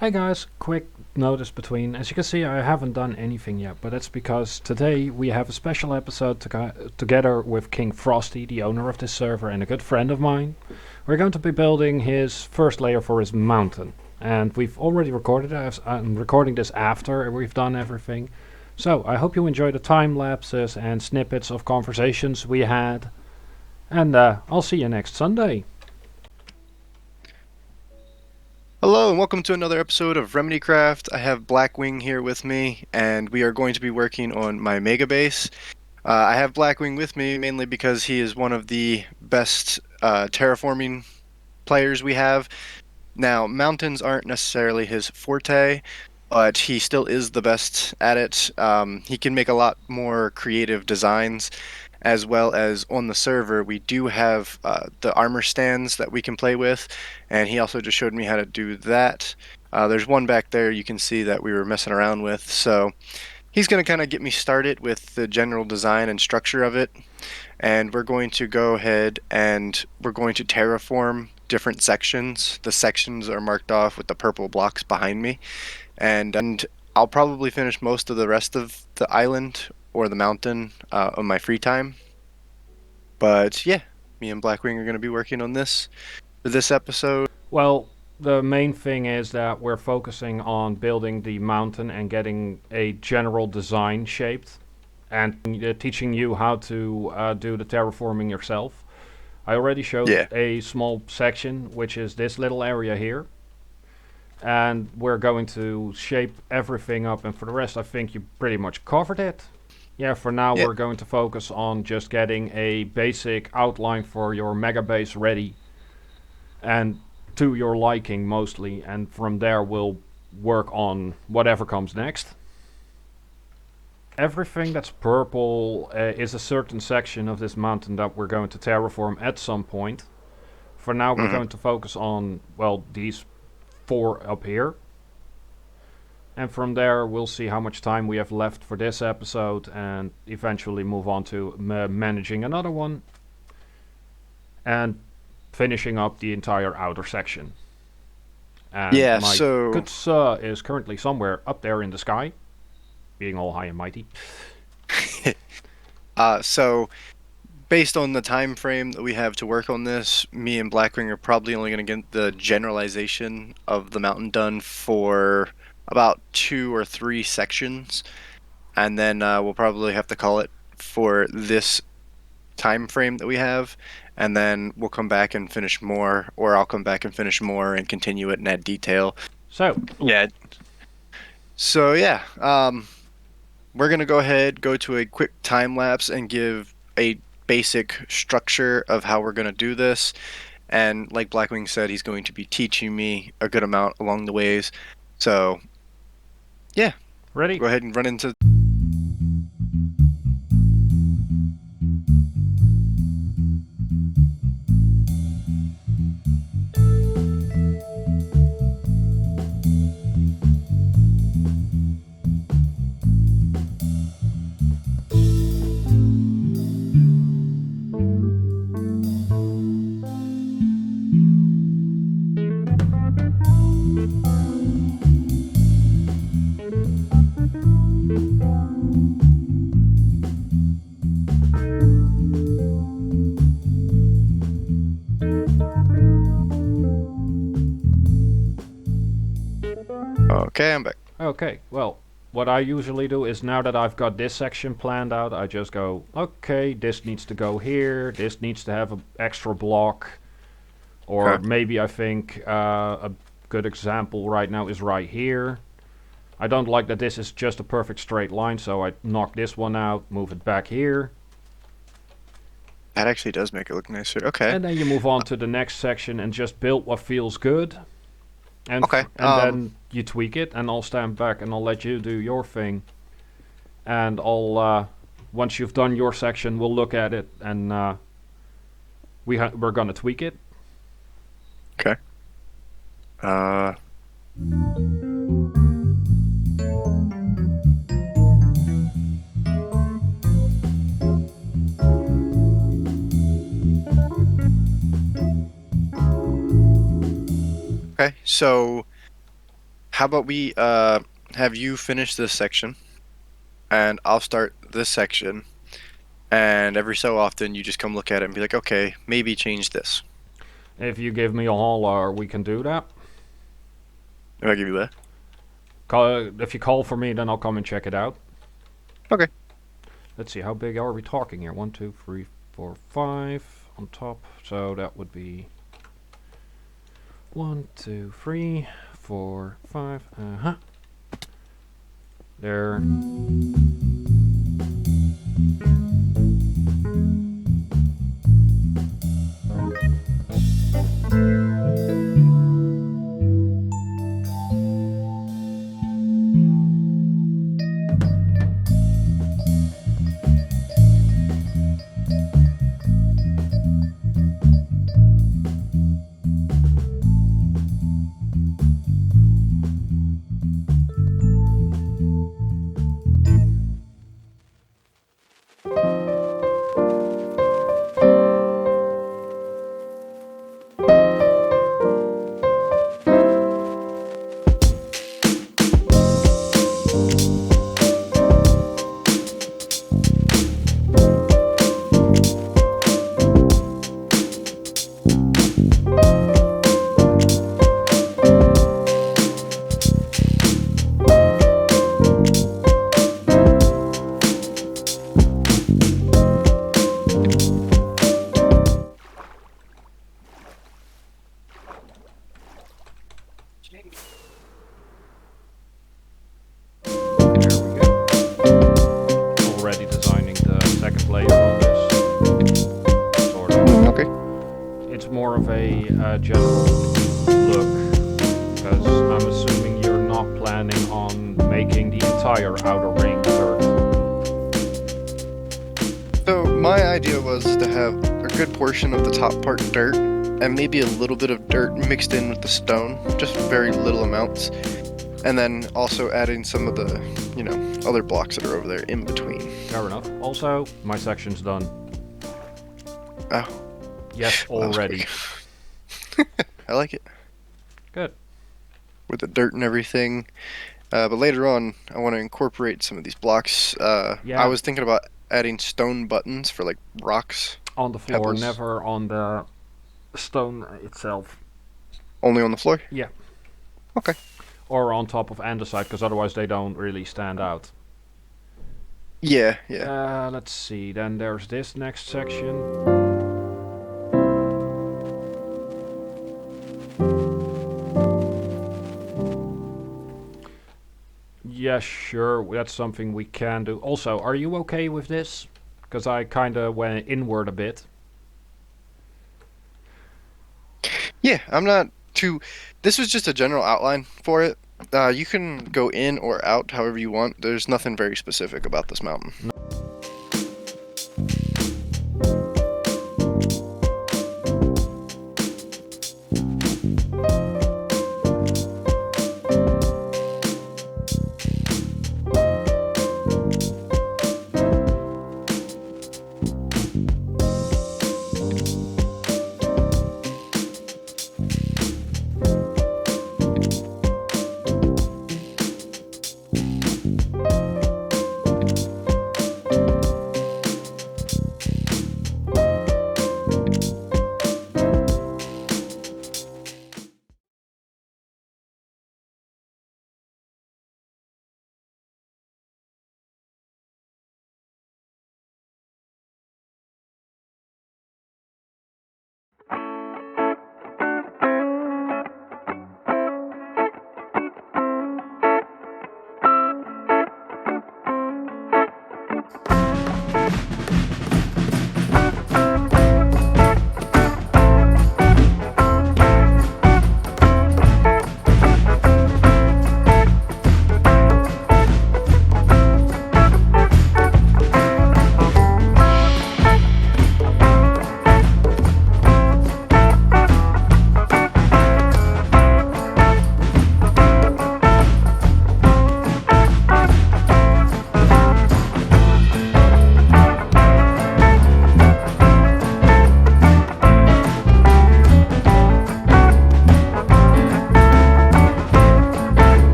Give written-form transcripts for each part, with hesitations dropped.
Hey guys, quick notice between. As you can see, I haven't done anything yet, but that's because today we have a special episode together with King Frosty, the owner of this server and a good friend of mine. We're going to be building his first layer for his mountain. And we've already recorded it. I'm recording this after we've done everything. So, I hope you enjoy the time lapses and snippets of conversations we had. And I'll see you next Sunday. Hello and welcome to another episode of RemedyCraft. I have Blackwing here with me, and we are going to be working on my mega base. I have Blackwing with me mainly because he is one of the best terraforming players we have. Now, mountains aren't necessarily his forte, but he still is the best at it. He can make a lot more creative designs, as well as on the server, we do have the armor stands that we can play with, and he also just showed me how to do that. There's one back there you can see that we were messing around with, so he's going to kind of get me started with the general design and structure of it, and we're going to go ahead and we're going to terraform different sections. The sections are marked off with the purple blocks behind me, and I'll probably finish most of the rest of the island or the mountain on my free time. But yeah, me and Blackwing are going to be working on this for this episode. Well, the main thing is that we're focusing on building the mountain and getting a general design shaped and teaching you how to do the terraforming yourself. I already showed Yeah, a small section, which is this little area here. And we're going to shape everything up, and for the rest, I think you pretty much covered it. Yeah, for now, yeah. we're going to focus on just getting a basic outline for your mega base ready and to your liking mostly, and from there we'll work on whatever comes next. Everything that's purple is a certain section of this mountain that we're going to terraform at some point. For now we're hmm going to focus on, well, these four up here. And from there we'll see how much time we have left for this episode and eventually move on to managing another one and finishing up the entire outer section. And Yeah, my so good sir is currently somewhere up there in the sky, being all high and mighty. so based on the time frame that we have to work on this, me and Blackwing are probably only going to get the generalization of the mountain done for about 2 or 3 sections, and then we'll probably have to call it for this time frame that we have, and then we'll come back and finish more, or I'll come back and finish more and continue it and add detail. So, Yeah. So yeah, we're gonna go ahead, go to a quick time lapse, and give a basic structure of how we're gonna do this. And like Blackwing said, he's going to be teaching me a good amount along the ways. So yeah, ready? go ahead and run into. Okay, I'm back. Okay, well, what I usually do is now that I've got this section planned out, I just go, okay, this needs to go here, this needs to have an extra block, or Okay. maybe I think a good example right now is right here. I don't like that this is just a perfect straight line, so I knock this one out, move it back here, That actually does make it look nicer. Okay. and then you move on to the next section and just build what feels good. And Okay. and then you tweak it, and I'll stand back and I'll let you do your thing. And I'll once you've done your section, we'll look at it and we're gonna tweak it. Okay. Uh. Okay. So how about we have you finish this section, and I'll start this section, and every so often you just come look at it and be like, okay, maybe change this. If you give me a holler, we can do that. If I give you that. If you call for me, then I'll come and check it out. Okay. Let's see, how big are we talking here? 1, 2, 3, 4, 5 on top. So that would be 1, 2, 3, 4, 5. There. Already designing the second layer on this. Sort of. Okay. It's more of a general look, because I'm assuming you're not planning on making the entire outer ring dirt. So my idea was to have a good portion of the top part dirt, and maybe a little bit of dirt mixed in with the stone, just very little amounts. And then also adding some of the, other blocks that are over there in between. Fair enough. Also, my section's done. Oh. Yes, Well, that was already. quick. I like it. Good. With the dirt and everything. But later on, I want to incorporate some of these blocks. Yeah. I was thinking about adding stone buttons for, like, rocks. On the floor, Pebbles. never on the stone itself. Only on the floor? Yeah. Okay. Or on top of andesite, because otherwise they don't really stand out. Yeah. Let's see, then there's this next section. Yeah, sure, that's something we can do. Also, are you okay with this? Because I kind of went inward a bit. Yeah, I'm not too... This was just a general outline for it. You can go in or out however you want. There's nothing very specific about this mountain.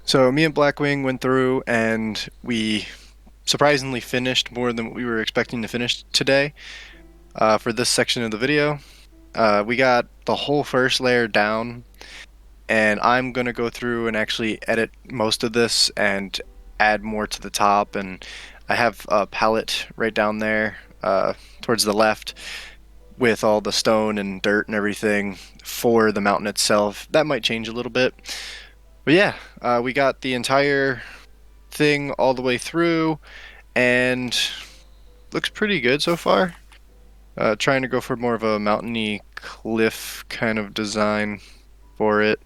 So me and Blackwing went through and we surprisingly finished more than what we were expecting to finish today for this section of the video. We got the whole first layer down, and I'm going to go through and actually edit most of this and add more to the top. And I have a palette right down there towards the left with all the stone and dirt and everything for the mountain itself. That might change a little bit. But yeah, we got the entire thing all the way through, and looks pretty good so far. Trying to go for more of a mountainy cliff kind of design for it.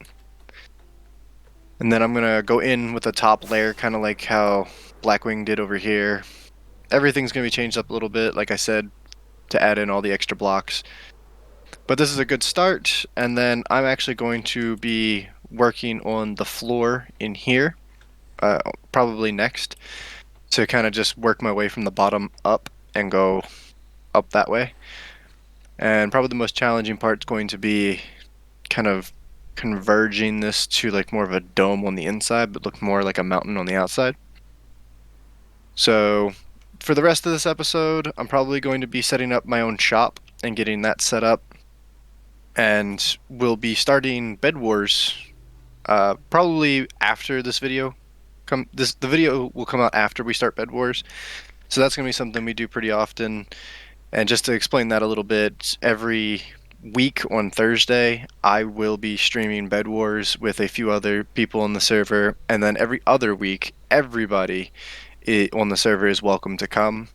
And then I'm gonna go in with the top layer, kind of like how Blackwing did over here. Everything's gonna be changed up a little bit, like I said, to add in all the extra blocks. But this is a good start, and then I'm actually going to be working on the floor in here, probably next, to kind of just work my way from the bottom up and go up that way. And probably the most challenging part is going to be kind of converging this to like more of a dome on the inside, but look more like a mountain on the outside. So for the rest of this episode, I'm probably going to be setting up my own shop and getting that set up. And we'll be starting Bed Wars probably after this video. The video will come out after we start Bed Wars. So that's going to be something we do pretty often. And just to explain that a little bit, every week on Thursday, I will be streaming Bed Wars with a few other people on the server. And then every other week, everybody on the server is welcome to come.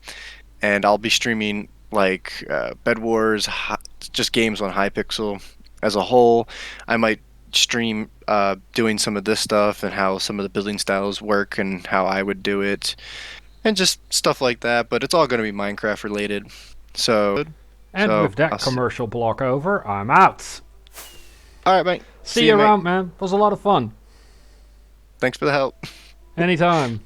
And I'll be streaming like Bed Wars, just games on Hypixel as a whole. I might stream doing some of this stuff and how some of the building styles work and how I would do it. And just stuff like that, but it's all going to be Minecraft related. And with that commercial block over, I'm out. Alright, mate. See you around, man. It was a lot of fun. Thanks for the help. Anytime.